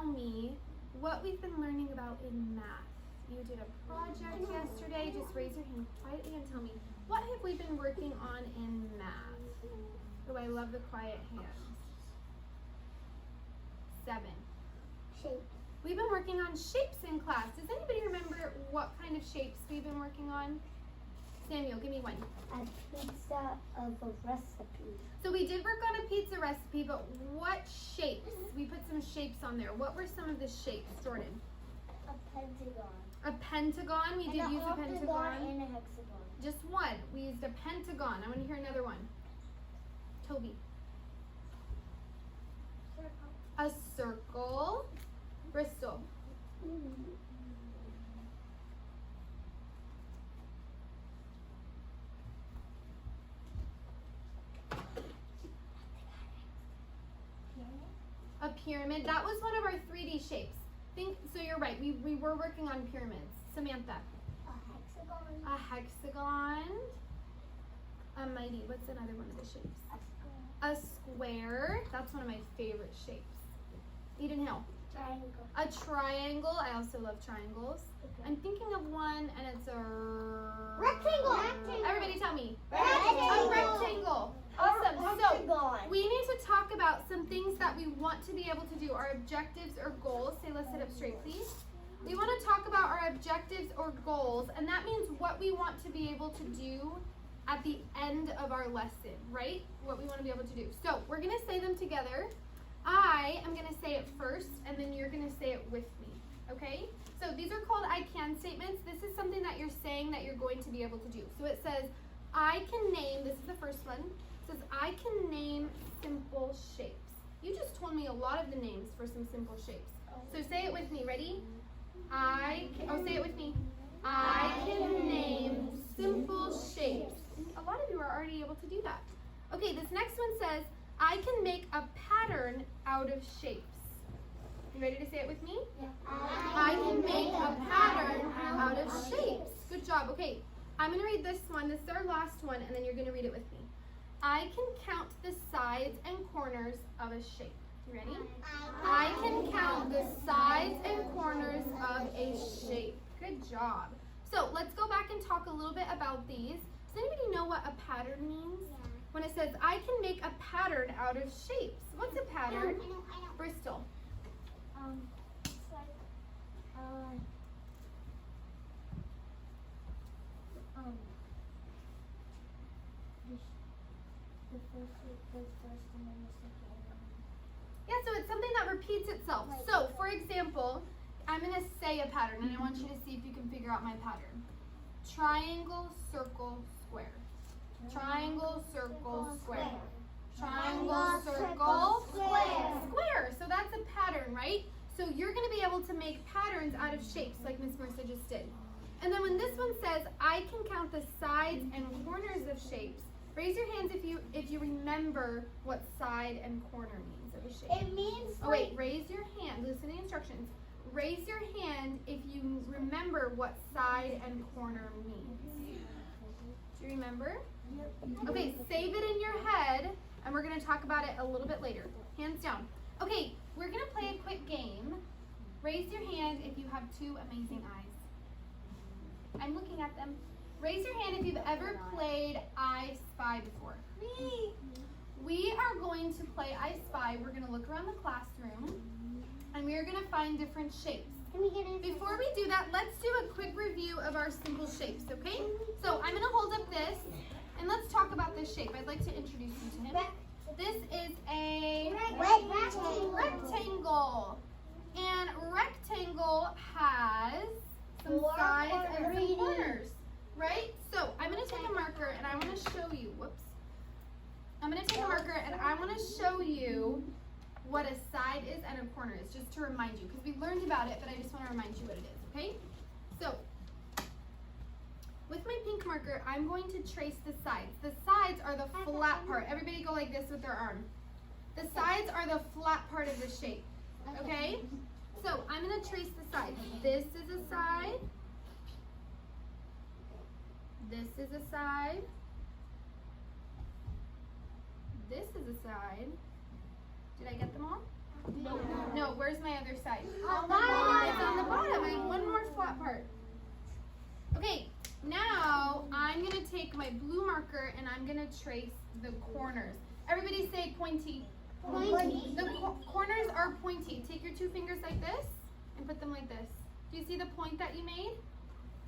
tell me what we've been learning about in math? You did a project yesterday. Just raise your hand quietly and tell me, what have we been working on in math? Oh, I love the quiet hands. 7. Shape. We've been working on shapes in class. Does anybody remember what kind of shapes we've been working on? Samuel, give me one. A pizza of a recipe. So we did work on a pizza recipe, but what shapes? We put some shapes on there. What were some of the shapes, Jordan? A pentagon. A pentagon. We did use a pentagon. And a hexagon. Just one. We used a pentagon. I want to hear another one. Toby. Circle. A circle. Bristol. A pyramid. That was one of our 3D shapes. So you're right. We were working on pyramids. Samantha. A hexagon. A hexagon. A mighty. What's another one of the shapes? A square. A square. That's one of my favorite shapes. Eden Hill. Triangle. A triangle. I also love triangles. Okay. I'm thinking of one, and it's a Rectangle. Everybody tell me. Rectangle. A rectangle. Awesome. So Hexagon. we need to talk about some things that we want to be able to do. Our objectives or goals. Say, let's sit up straight, please. We want to talk about our objectives or goals, and that means what we want to be able to do at the end of our lesson, right? What we want to be able to do. So we're going to say them together. I am going to say it first, and then you're going to say it with me, okay? So these are called I can statements. This is something that you're saying that you're going to be able to do. So it says, I can name, this is the first one. It says, I can name simple shapes. You just told me a lot of the names for some simple shapes. So say it with me, ready? Say it with me. I can name simple shapes. A lot of you are already able to do that. Okay, this next one says, I can make a pattern out of shapes. You ready to say it with me? Yeah. I can make a pattern out of shapes. Good job. Okay, I'm going to read this one. This is our last one, and then you're going to read it with me. I can count the sides and corners of a shape. You ready? I can count the sides and corners of a shape. Good job. So let's go back and talk a little bit about these. Does anybody know what a pattern means? Yeah. When it says, I can make a pattern out of shapes. What's a pattern? I know. Bristol. It's like, the first and then the second. Yeah, so it's something that repeats itself. So, for example, I'm going to say a pattern, and I want you to see if you can figure out my pattern. Triangle, circle, square. Triangle, circle, square. Triangle, circle, square. Square. So that's a pattern, right? So you're going to be able to make patterns out of shapes like Miss Marissa just did. And then when this one says, I can count the sides and corners of shapes, raise your hands if you remember what side and corner means of a shape. It means Oh wait, raise your hand. Listen to the instructions. Raise your hand if you remember what side and corner means. Do you remember? Okay, save it in your head, and we're going to talk about it a little bit later. Hands down. Okay, we're going to play a quick game. Raise your hand if you have two amazing eyes. I'm looking at them. Raise your hand if you've ever played I Spy before. Me. We are going to play I Spy. We're going to look around the classroom, and we are going to find different shapes. Can we get in? Before we do that, let's do a quick review of our simple shapes, okay? So I'm going to hold up this, and let's talk about this shape. I'd like to introduce you to him. This is a rectangle. And rectangle has some sides and some corners, right? So I'm going to take a marker, and I want to show you, I'm going to take a marker, and I want to show you what a side is and a corner is, just to remind you, because we learned about it, but I just want to remind you what it is, okay? So, with my pink marker, I'm going to trace the sides. The sides are the flat part. Everybody go like this with their arm. The sides are the flat part of the shape, okay? So, I'm going to trace the sides. This is a side. This is a side. This is a side. Did I get them all? No, where's my other side? On the It's bottom. on the bottom. I have one more flat part. Okay, now I'm going to take my blue marker and I'm going to trace the corners. Everybody say pointy. Pointy. The corners are pointy. Take your two fingers like this and put them like this. Do you see the point that you made?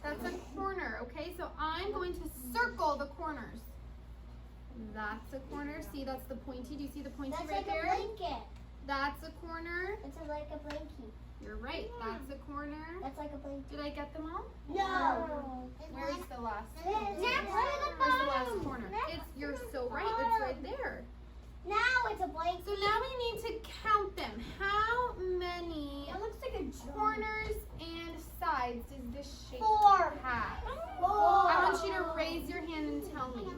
That's a corner, okay? So I'm going to circle the corners. That's a corner. See, that's the pointy. Do you see the pointy That's right like there? a blanket. That's a corner. It's like a blankie. You're right. That's a corner. That's like a blankie. Did I get them all? No. Where's the last? Next. Where's the last corner? You're so right. It's right there. Now it's a blankie. So now we need to count them. How many It looks like a corners and sides does this shape 4. have? 4. I want you to raise your hand and tell me.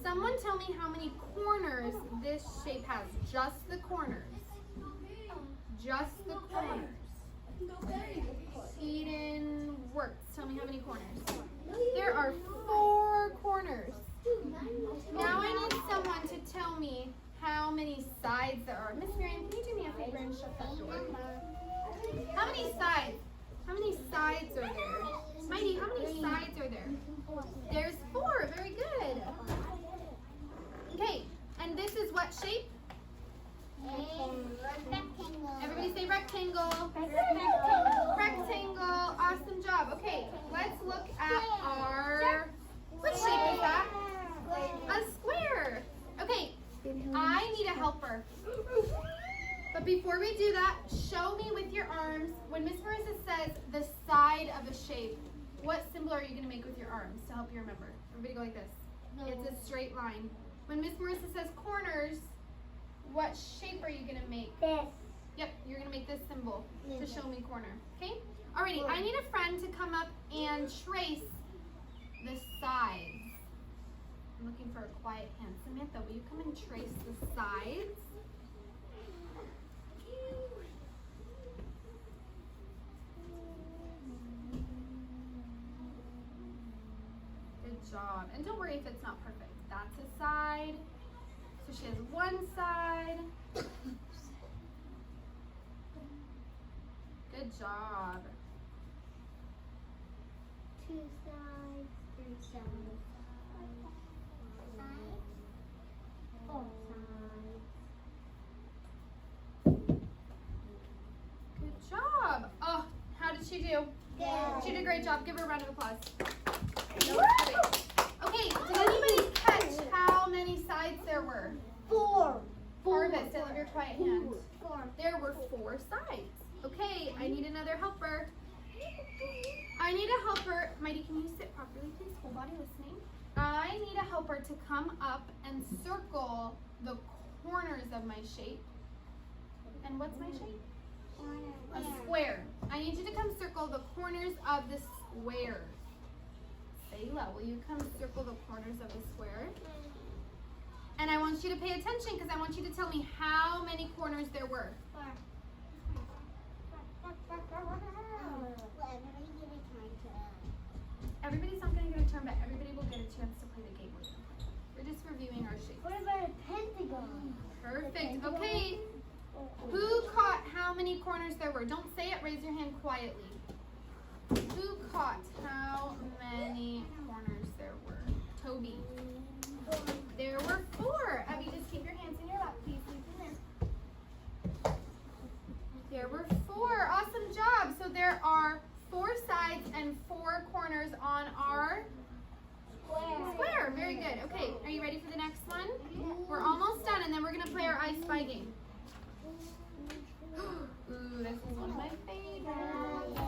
Someone tell me how many corners this shape has. Just the corners. Just the corners. Eden Works. Tell me how many corners. There are 4 corners. Now I need someone to tell me how many sides there are. Miss Miriam, can you do me a favor and shut that door? How many sides? How many sides are there? Mighty, how many sides are there? There's 4. Very good. Okay, and this is what shape? Everybody say rectangle. Rectangle. Awesome job. Okay, let's look at our, what shape is that? A square. Okay, I need a helper. But before we do that, show me with your arms, when Miss Marissa says the side of a shape, what symbol are you going to make with your arms to help you remember? Everybody go like this. It's a straight line. When Miss Marissa says corners, what shape are you going to make? This. Yep, you're going to make this symbol to show me corner. Okay? Alrighty, I need a friend to come up and trace the sides. I'm looking for a quiet hand. Samantha, will you come and trace the sides? Good job. And don't worry if it's not perfect. That's a side. So she has one side. Good job. 2 sides, 3 sides, 4 sides. Good job. Oh, how did she do? Good. She did a great job. Give her a round of applause. Okay, did anybody catch how many sides there were? 4. Harvest, I love your quiet hand. 4. There were 4 sides. Okay, I need another helper. I need a helper. Mighty, can you sit properly, please? Whole body listening. I need a helper to come up and circle the corners of my shape. And what's my shape? A square. I need you to come circle the corners of the square. Sayla, will you come circle the corners of the square? And I want you to pay attention because I want you to tell me how many corners there were. Everybody's not going to get a turn, but everybody will get a chance to play the game with you. We're just reviewing our shapes. What about a pentagon? Perfect. Okay. Who caught how many corners there were? Don't say it. Raise your hand quietly. Who caught how many corners there were? Toby. There were 4. Abby, just keep your hands in your lap, please. Leave them there. There were 4. Awesome job. So there are 4 sides and 4 corners on our square. Very good. Okay, are you ready for the next one? We're almost done, and then we're going to play our I Spy game. Ooh, this is one of my favorites.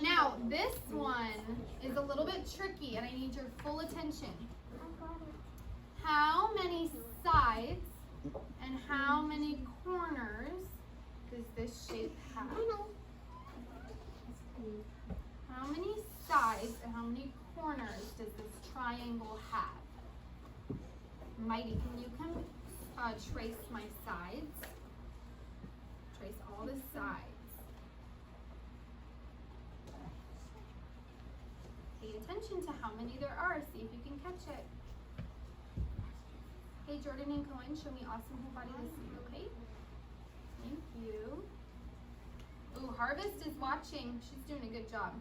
Now, this one is a little bit tricky, and I need your full attention. How many sides and how many corners does this shape have? How many sides and how many corners does this triangle have? Mighty, can you come trace my sides? Trace all the sides. Pay attention to how many there are. See if you can catch it. Hey, Jordan and Cohen, show me awesome whole body listening, okay? Thank you. Ooh, Harvest is watching. She's doing a good job.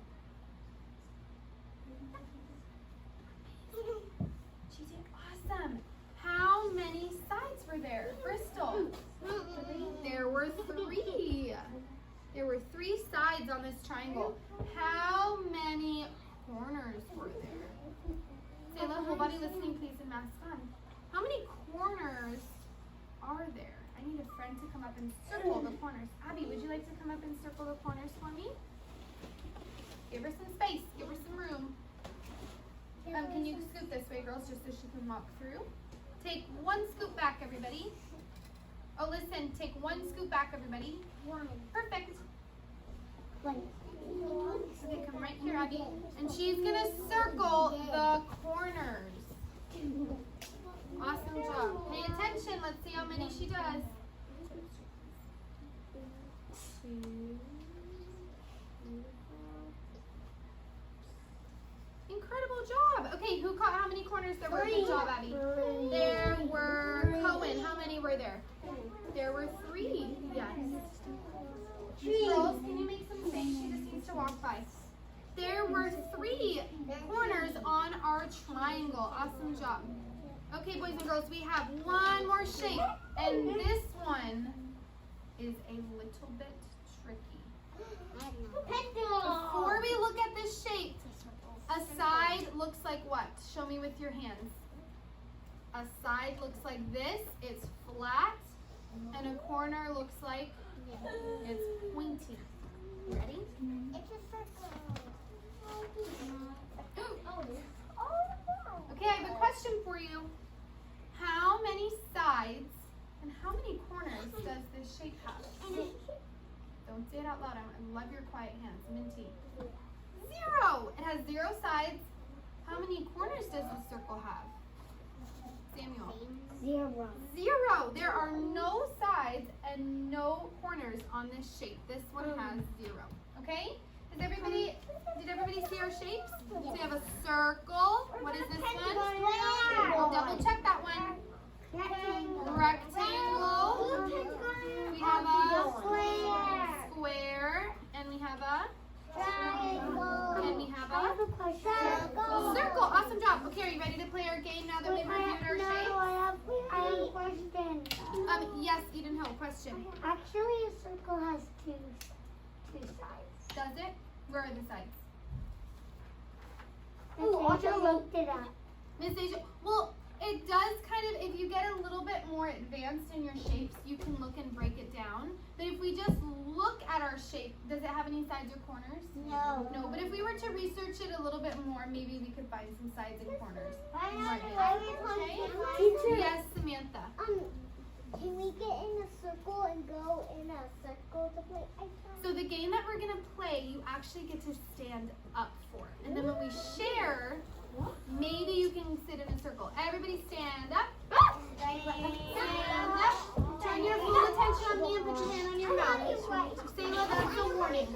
She did awesome. How many sides were there? Bristol. There were 3. There were 3 sides on this triangle. How many corners were there? Sayla, whole body listening, please, and mask on. How many corners are there? I need a friend to come up and circle the corners. Abby, would you like to come up and circle the corners for me? Give her some space. Give her some room. Can you scoot this way, girls, just so she can walk through? Take 1 scoop back, everybody. Oh, listen, take 1 scoop back, everybody. 1. Perfect. 1. Okay, come right here, Abby. And she's gonna circle the corners. Awesome job. Pay attention. Let's see how many she does. 2. Incredible job. Okay, who caught how many corners there were? Good job, Abby. There were, Cohen, how many were there? There were 3. Yes. Girls, can you make some space? She just needs to walk by. There were 3 corners on our triangle. Awesome job. Okay, boys and girls, we have one more shape. And this one is a little bit tricky. Before we look at this shape, a side looks like what? Show me with your hands. A side looks like this. It's flat. And a corner looks like it's pointy. You ready? It's a circle. Okay, I have a question for you. How many sides and how many corners does this shape have? Don't say it out loud. I love your quiet hands. Minty. 0. It has 0 sides. How many corners does the circle have? Samuel. 0. 0. There are no sides and no corners on this shape. This one has 0. Okay? Did everybody see our shapes? So we have a circle. What is this one? We'll double check that one. Rectangle. We have a square. And we have a circle. Awesome job. Okay, are you ready to play our game now that we've reviewed our shapes? I have a question. Yes, Eden Hill, question. Actually, a circle has two sides. Does it? Where are the sides? Asia looked it up. Miss Asia, well, it does kind of, if you get a little bit more advanced in your shapes, you can look and break it down. But if we just look at our shape, does it have any sides or corners? No. No, but if we were to research it a little bit more, maybe we could find some sides and corners. Teacher, Yes, Samantha. can we get in a circle and go in a circle to play? So the game that we're going to play, you actually get to stand up for. And then when we share, maybe you can sit in a circle. Everybody stand up. Stand up. Turn your full attention on me and put your hand on your mouth. Sayla, that's a warning.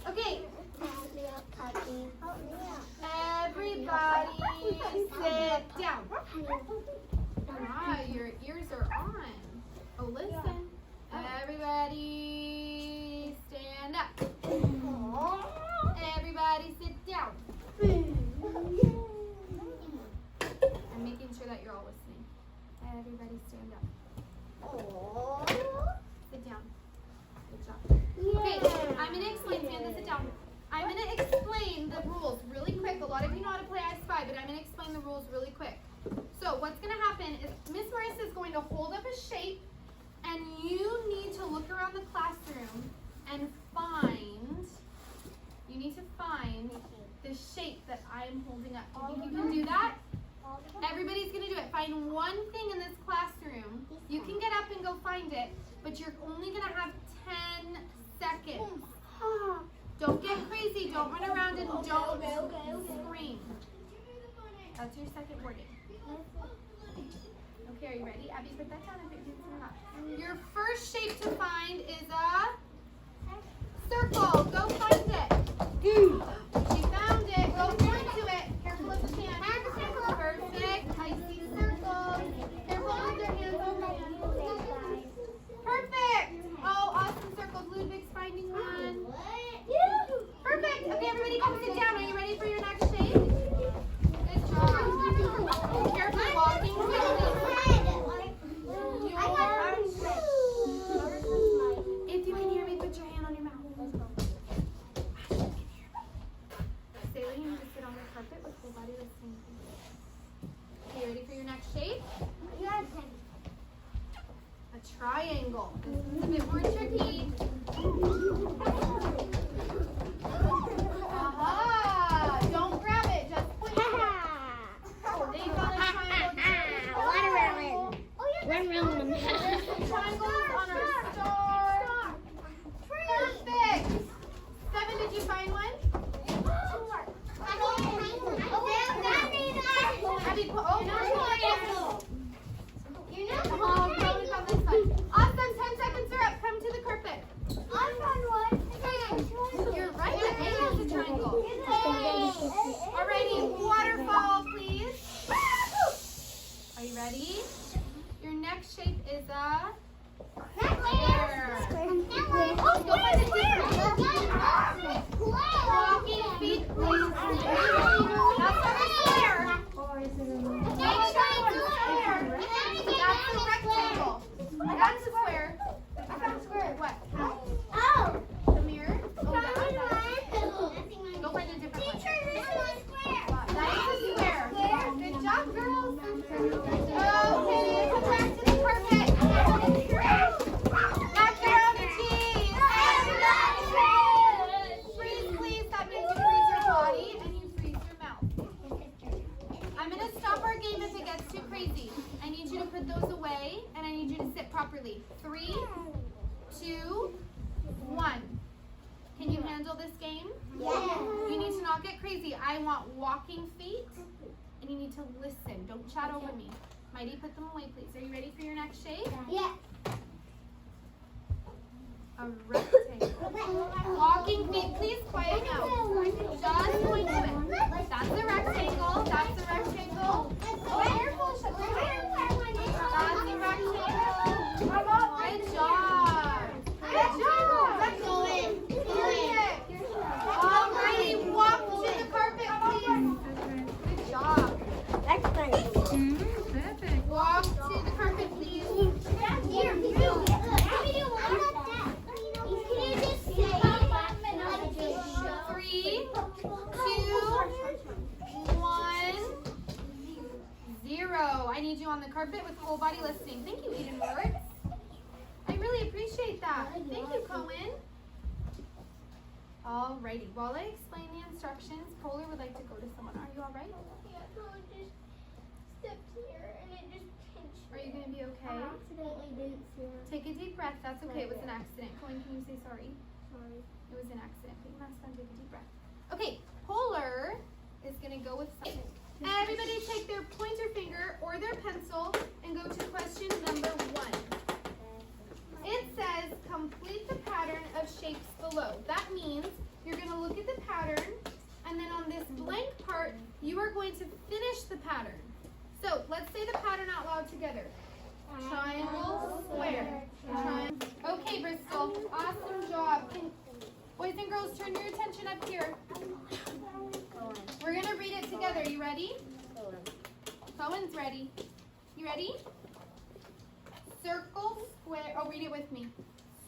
Okay. Everybody sit down. Ah, your ears are on. Oh, listen. Everybody stand up. Everybody sit down. I'm making sure that you're all listening. Everybody stand up. Sit down. Good job. Okay, I'm going to explain. Samantha, sit down. I'm going to explain the rules really quick. A lot of you know how to play I Spy, but I'm going to explain the rules really quick. So what's going to happen is Miss Marissa is going to hold up a shape, and you need to look around the classroom and find the shape that I'm holding up. Do you think you can do that? Everybody's going to do it. Find one thing in this classroom. You can get up and go find it, but you're only going to have 10 seconds. Don't get crazy. Don't run around and don't scream. That's your second wording. Okay, are you ready? Abby, put that down if it gets in enough. Your first shape to find is a circle. Go find it. She found it. Go point to it. Careful with the hand. Perfect. I see circles. Careful with your hands. rectangle. This is a bit more tricky. Aha! Don't grab it, just point it. They found a triangle too. Watermelon. Watermelon. Triangles on our star. Perfect. 7, did you find one? Abby, oh, probably from this side. Awesome, 10 seconds are up. Come to the carpet. You're right, the A is a triangle. Alrighty, waterfall, please. Are you ready? Your next shape is a square. Walking feet, please. That's not a square. Make sure it's a square. That's a rectangle. That's a square. I found a square. What? The mirror? Oh, that one. Go find a different one. That is a square. Good job, girls. Okay, come back to the carpet. Macaroni cheese. Freeze, please. That means you freeze your body and you freeze your mouth. I'm going to stop our game if it gets too crazy. I need you to put those away and I need you to sit properly. 3, 2, 1. Can you handle this game? You need to not get crazy. I want walking feet and you need to listen. Don't chat over me. Mighty, put them away, please. Are you ready for your next shape? A rectangle. Walking feet, please. Quiet now. Just point to it. That's a rectangle. That's a rectangle. Careful, shut the door. That's a rectangle. Good job. Good job. Let's go in. Alrighty, walk to the carpet, please. Good job. Walk to the carpet, please. 3, 2, 1, 0. I need you on the carpet with whole body listening. Thank you, Eden Moritz. I really appreciate that. Thank you, Cohen. Alrighty, while I explain the instructions, Polar would like to go to someone. Are you alright? Are you going to be okay? Take a deep breath. That's okay. It was an accident. Cohen, can you say sorry? It was an accident. Put your mask on. Take a deep breath. Okay, Polar is going to go with something. Everybody take their pointer finger or their pencil and go to question number 1. It says, complete the pattern of shapes below. That means you're going to look at the pattern, and then on this blank part, you are going to finish the pattern. So, let's say the pattern out loud together. Triangle, square. Triangle. Okay, Bristol. Awesome job. Boys and girls, turn your attention up here. We're going to read it together. You ready? Cohen's ready. You ready? Circle, square. Oh, read it with me.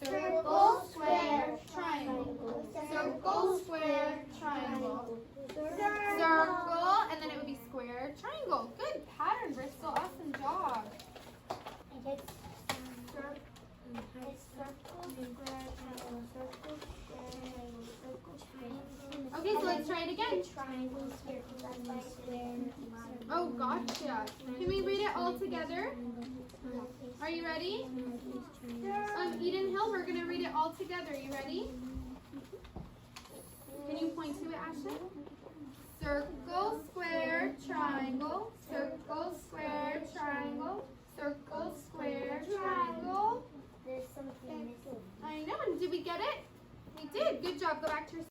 Circle, square, triangle. Circle, square, triangle. Circle, and then it would be square, triangle. Good pattern, Bristol. Awesome job. Okay, so let's try it again. Oh, gotcha. Can we read it all together? Are you ready? Eden Hill, we're going to read it all together. You ready? Can you point to it, Ashley? Circle, square, triangle. Circle, square, triangle. Circle, square, triangle. There's something missing. I know. And did we get it? We did. Good job. Go back to your